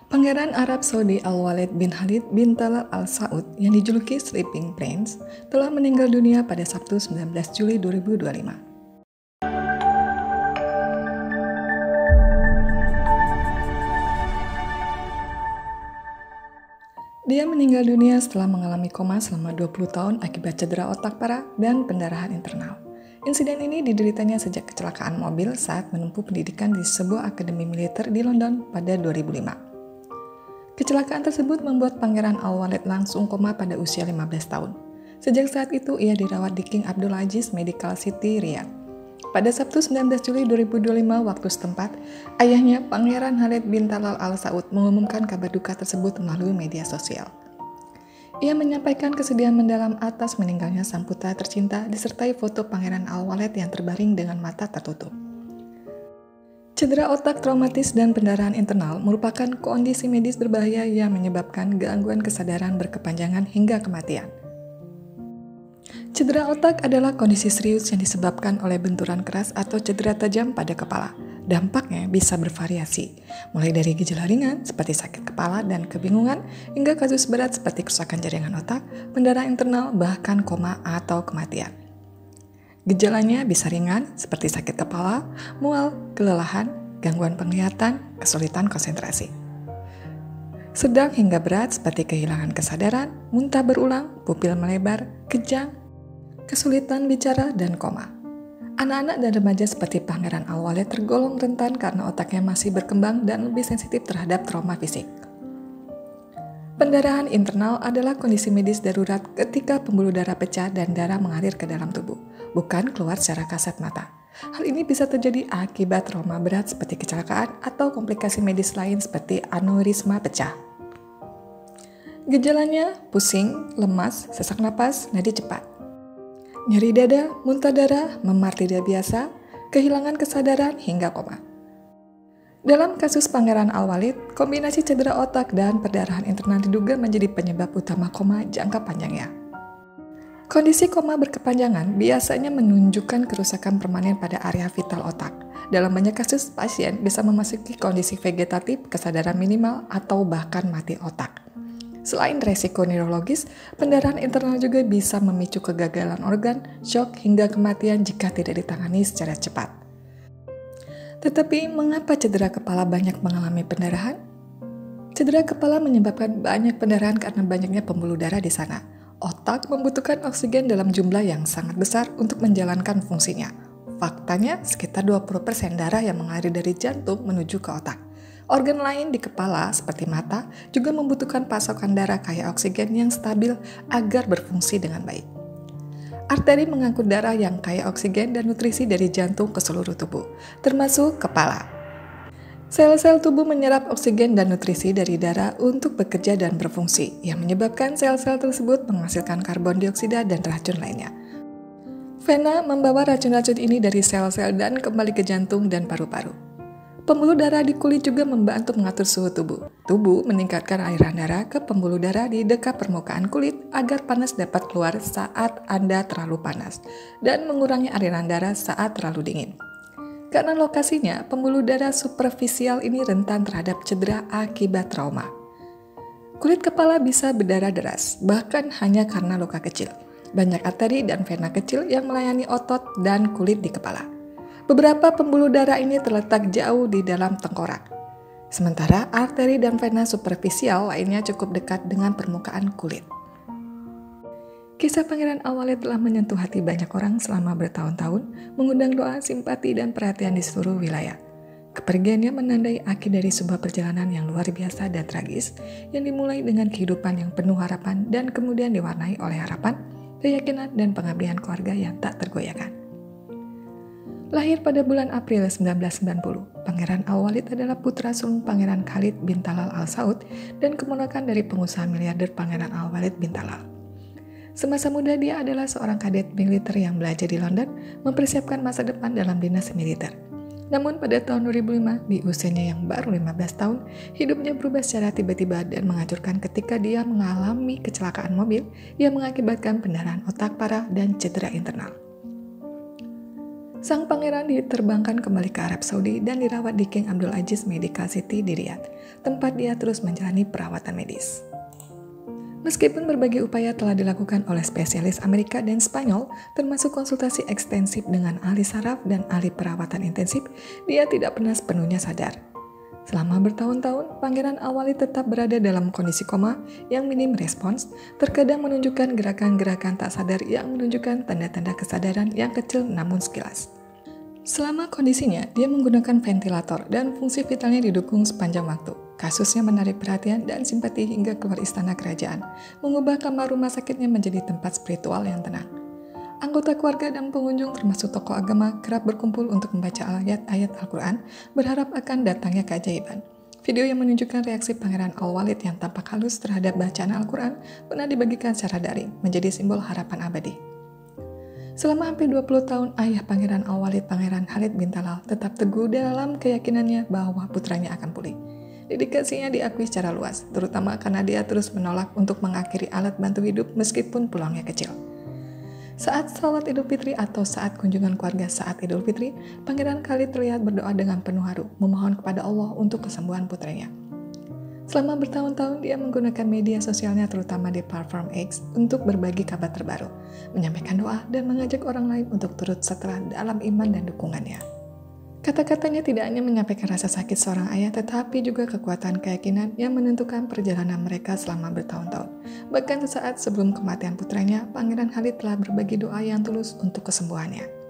Pangeran Arab Saudi Al-Walid bin Khalid bin Talal Al Saud yang dijuluki Sleeping Prince telah meninggal dunia pada Sabtu 19 Juli 2025. Dia meninggal dunia setelah mengalami koma selama 20 tahun akibat cedera otak parah dan pendarahan internal. Insiden ini dideritanya sejak kecelakaan mobil saat menempuh pendidikan di sebuah akademi militer di London pada 2005. Kecelakaan tersebut membuat Pangeran Al-Walid langsung koma pada usia 15 tahun. Sejak saat itu, ia dirawat di King Abdulaziz Medical City, Riyadh. Pada Sabtu 19 Juli 2025 waktu setempat, ayahnya Pangeran Khalid bin Talal Al Saud mengumumkan kabar duka tersebut melalui media sosial. Ia menyampaikan kesedihan mendalam atas meninggalnya sang putra tercinta disertai foto Pangeran Al-Walid yang terbaring dengan mata tertutup. Cedera otak traumatis dan pendarahan internal merupakan kondisi medis berbahaya yang menyebabkan gangguan kesadaran berkepanjangan hingga kematian. Cedera otak adalah kondisi serius yang disebabkan oleh benturan keras atau cedera tajam pada kepala. Dampaknya bisa bervariasi, mulai dari gejala ringan seperti sakit kepala dan kebingungan, hingga kasus berat seperti kerusakan jaringan otak, pendarahan internal, bahkan koma atau kematian. Gejalanya bisa ringan seperti sakit kepala, mual, kelelahan, gangguan penglihatan, kesulitan konsentrasi. Sedang hingga berat seperti kehilangan kesadaran, muntah berulang, pupil melebar, kejang, kesulitan bicara, dan koma. Anak-anak dan remaja seperti Pangeran Al-Walid tergolong rentan karena otaknya masih berkembang dan lebih sensitif terhadap trauma fisik. Pendarahan internal adalah kondisi medis darurat ketika pembuluh darah pecah dan darah mengalir ke dalam tubuh, bukan keluar secara kasat mata. Hal ini bisa terjadi akibat trauma berat seperti kecelakaan atau komplikasi medis lain seperti aneurisma pecah. Gejalanya pusing, lemas, sesak napas, nadi cepat, nyeri dada, muntah darah, memar tidak biasa, kehilangan kesadaran, hingga koma. Dalam kasus Pangeran Al-Walid, kombinasi cedera otak dan perdarahan internal diduga menjadi penyebab utama koma jangka panjangnya. Kondisi koma berkepanjangan biasanya menunjukkan kerusakan permanen pada area vital otak. Dalam banyak kasus, pasien bisa memasuki kondisi vegetatif, kesadaran minimal, atau bahkan mati otak. Selain resiko neurologis, pendarahan internal juga bisa memicu kegagalan organ, shock, hingga kematian jika tidak ditangani secara cepat. Tetapi, mengapa cedera kepala banyak mengalami pendarahan? Cedera kepala menyebabkan banyak pendarahan karena banyaknya pembuluh darah di sana. Otak membutuhkan oksigen dalam jumlah yang sangat besar untuk menjalankan fungsinya. Faktanya, sekitar 20% darah yang mengalir dari jantung menuju ke otak. Organ lain di kepala, seperti mata, juga membutuhkan pasokan darah kaya oksigen yang stabil agar berfungsi dengan baik. Arteri mengangkut darah yang kaya oksigen dan nutrisi dari jantung ke seluruh tubuh, termasuk kepala. Sel-sel tubuh menyerap oksigen dan nutrisi dari darah untuk bekerja dan berfungsi, yang menyebabkan sel-sel tersebut menghasilkan karbon dioksida dan racun lainnya. Vena membawa racun-racun ini dari sel-sel dan kembali ke jantung dan paru-paru. Pembuluh darah di kulit juga membantu mengatur suhu tubuh. Tubuh meningkatkan aliran darah ke pembuluh darah di dekat permukaan kulit agar panas dapat keluar saat Anda terlalu panas dan mengurangi aliran darah saat terlalu dingin. Karena lokasinya, pembuluh darah superfisial ini rentan terhadap cedera akibat trauma. Kulit kepala bisa berdarah deras, bahkan hanya karena luka kecil. Banyak arteri dan vena kecil yang melayani otot dan kulit di kepala. Beberapa pembuluh darah ini terletak jauh di dalam tengkorak. Sementara arteri dan vena superfisial lainnya cukup dekat dengan permukaan kulit. Kisah Pangeran Al-Walid telah menyentuh hati banyak orang selama bertahun-tahun, mengundang doa, simpati, dan perhatian di seluruh wilayah. Kepergiannya menandai akhir dari sebuah perjalanan yang luar biasa dan tragis, yang dimulai dengan kehidupan yang penuh harapan dan kemudian diwarnai oleh harapan, keyakinan, dan pengabdian keluarga yang tak tergoyahkan. Lahir pada bulan April 1990, Pangeran Al-Walid adalah putra sulung Pangeran Khalid bin Talal Al Saud dan keponakan dari pengusaha miliarder Pangeran Al-Walid bin Talal. Semasa muda dia adalah seorang kadet militer yang belajar di London, mempersiapkan masa depan dalam dinas militer. Namun pada tahun 2005, di usianya yang baru 15 tahun, hidupnya berubah secara tiba-tiba dan menghancurkan ketika dia mengalami kecelakaan mobil yang mengakibatkan pendarahan otak parah dan cedera internal. Sang pangeran diterbangkan kembali ke Arab Saudi dan dirawat di King Abdul Aziz Medical City di Riyadh, tempat dia terus menjalani perawatan medis. Meskipun berbagai upaya telah dilakukan oleh spesialis Amerika dan Spanyol, termasuk konsultasi ekstensif dengan ahli saraf dan ahli perawatan intensif, dia tidak pernah sepenuhnya sadar. Selama bertahun-tahun, Pangeran Al-Walid tetap berada dalam kondisi koma yang minim respons, terkadang menunjukkan gerakan-gerakan tak sadar yang menunjukkan tanda-tanda kesadaran yang kecil namun sekilas. Selama kondisinya, dia menggunakan ventilator dan fungsi vitalnya didukung sepanjang waktu. Kasusnya menarik perhatian dan simpati hingga keluar istana kerajaan, mengubah kamar rumah sakitnya menjadi tempat spiritual yang tenang. Anggota keluarga dan pengunjung termasuk tokoh agama kerap berkumpul untuk membaca ayat-ayat Al-Quran, berharap akan datangnya keajaiban. Video yang menunjukkan reaksi Pangeran Al-Walid yang tampak halus terhadap bacaan Al-Quran pernah dibagikan secara daring, menjadi simbol harapan abadi. Selama hampir 20 tahun, ayah Pangeran Al-Walid, Pangeran Khalid bin Talal, tetap teguh dalam keyakinannya bahwa putranya akan pulih. Dedikasinya diakui secara luas, terutama karena dia terus menolak untuk mengakhiri alat bantu hidup meskipun peluangnya kecil. Saat salat Idul Fitri atau saat kunjungan keluarga saat Idul Fitri, Pangeran Khalid terlihat berdoa dengan penuh haru, memohon kepada Allah untuk kesembuhan putranya. Selama bertahun-tahun, dia menggunakan media sosialnya terutama di platform X untuk berbagi kabar terbaru, menyampaikan doa, dan mengajak orang lain untuk turut serta dalam iman dan dukungannya. Kata-katanya tidak hanya menyampaikan rasa sakit seorang ayah, tetapi juga kekuatan keyakinan yang menentukan perjalanan mereka selama bertahun-tahun. Bahkan sesaat sebelum kematian putranya, Pangeran Khalid telah berbagi doa yang tulus untuk kesembuhannya.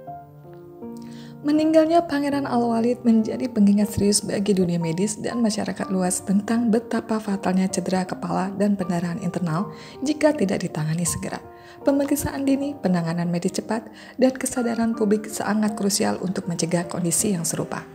Meninggalnya Pangeran Al-Walid menjadi pengingat serius bagi dunia medis dan masyarakat luas tentang betapa fatalnya cedera kepala dan pendarahan internal jika tidak ditangani segera. Pemeriksaan dini, penanganan medis cepat, dan kesadaran publik sangat krusial untuk mencegah kondisi yang serupa.